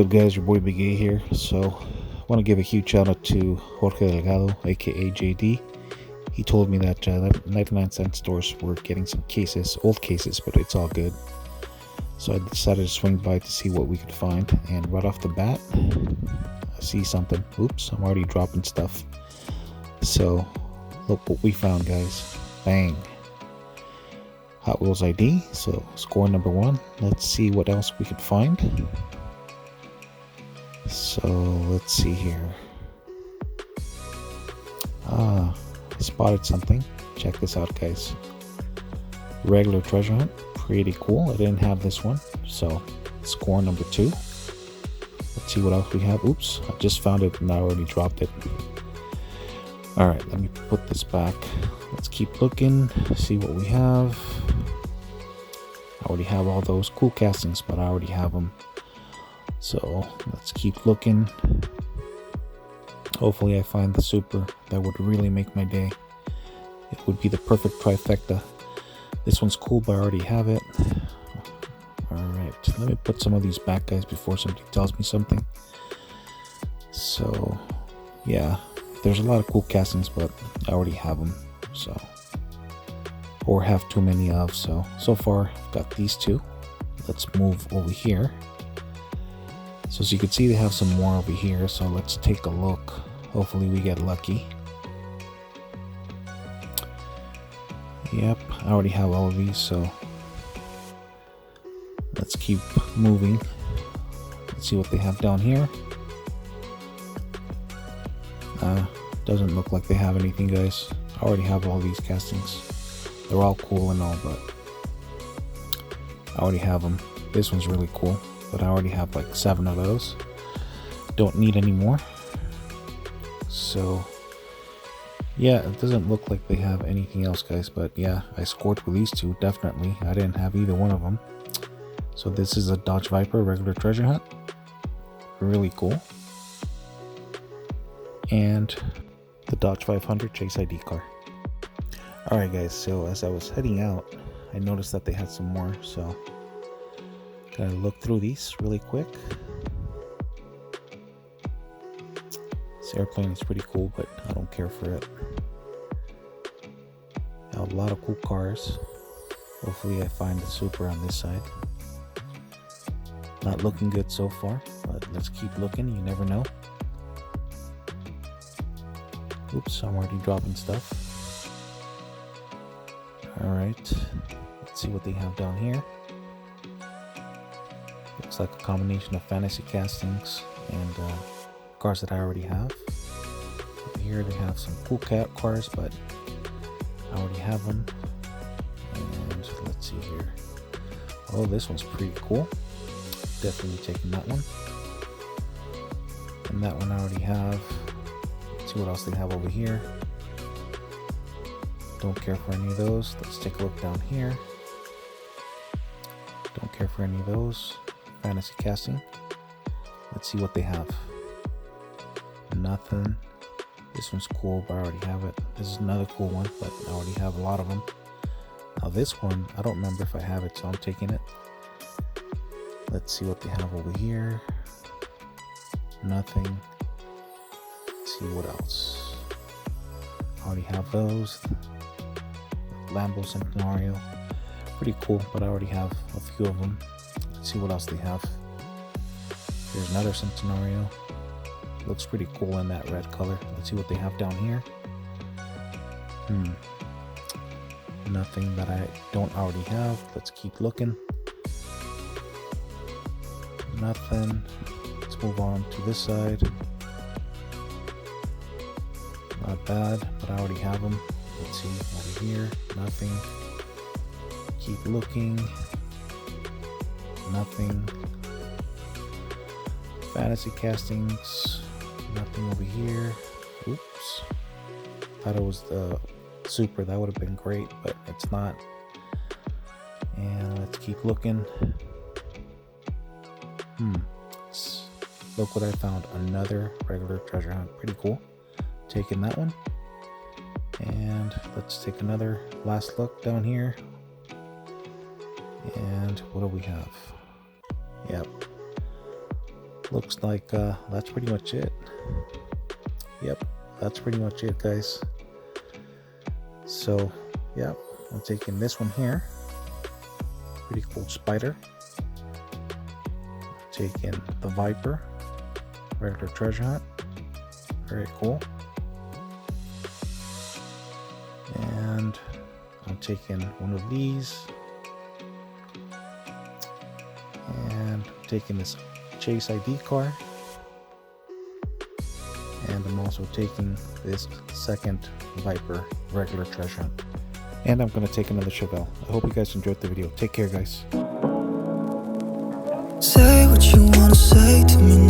up, guys? Your boy Big A here. So, I want to give a huge shout out to Jorge Delgado, aka JD. He told me that 99-cent stores were getting some cases, old cases, but it's all good. So I decided to swing by to see what we could find, and right off the bat, I see something. Oops, I'm already dropping stuff. So, look what we found, guys. Bang. Hot Wheels ID, so score number 1. Let's see what else we could find. So let's see here. I spotted something. Check this out, guys. Regular treasure hunt, pretty cool. I didn't have this one, so score number 2. Let's see what else we have. Oops, I just found it and I already dropped it. Alright, let me put this back. Let's keep looking, see what we have. I already have all those cool castings, but I already have them. So let's keep looking. Hopefully I find the super that would really make my day. It would be the perfect trifecta. This one's cool, but I already have it. Alright, let me put some of these back, guys, before somebody tells me something. So yeah, there's a lot of cool castings, but I already have them, so, or have too many of. So far I've got these two. Let's move over here. So as you can see, they have some more over here, so let's take a look. Hopefully we get lucky. Yep, I already have all of these, so let's keep moving. Let's see what they have down here. Doesn't look like they have anything, guys. I already have all these castings. They're all cool and all, but I already have them. This one's really cool, but I already have like 7 of those. Don't need any more. So yeah, it doesn't look like they have anything else, guys, but yeah, I scored with these two, definitely. I didn't have either one of them. So this is a Dodge Viper regular treasure hunt. Really cool. And the Dodge 500 Chase ID car. Alright, guys, so as I was heading out, I noticed that they had some more, so gotta look through these really quick. This airplane is pretty cool, but I don't care for it. Now, a lot of cool cars. Hopefully I find the super on this side. Not looking good so far, but let's keep looking, you never know. Oops, I'm already dropping stuff. Alright, let's see what they have down here. Looks like a combination of fantasy castings and cars that I already have. Over here they have some cool cars, but I already have them. And let's see here. Oh, this one's pretty cool. Definitely taking that one. And that one I already have. Let's see what else they have over here. Don't care for any of those. Let's take a look down here. Don't care for any of those. Fantasy casting. Let's see what they have. Nothing. This one's cool, but I already have it. This is another cool one, but I already have a lot of them. Now this one, I don't remember if I have it, so I'm taking it. Let's see what they have over here. Nothing. Let's see what else. I already have those. Lambo Centenario. Pretty cool, but I already have a few of them. Let's see what else they have. There's another Centenario. Looks pretty cool in that red color. Let's see what they have down here. Nothing that I don't already have. Let's keep looking. Nothing. Let's move on to this side. Not bad, but I already have them. Let's see over here. Nothing. Keep looking. Nothing. Fantasy castings. Nothing over here. Oops. Thought it was the super. That would have been great, but it's not. And let's keep looking. Look what I found. Another regular treasure hunt. Pretty cool. Taking that one. And let's take another last look down here. And what do we have? Yep. looks like that's pretty much it. Yep, that's pretty much it, guys. So yep, I'm taking this one here, pretty cool spider. Taking the Viper, regular treasure hunt, very cool. And I'm taking one of these, and I'm taking this Chase ID car, and I'm also taking this second Viper regular treasure hunt, and I'm going to take another Chevelle. I hope you guys enjoyed the video. Take care, guys. Say what you wanna say to me now.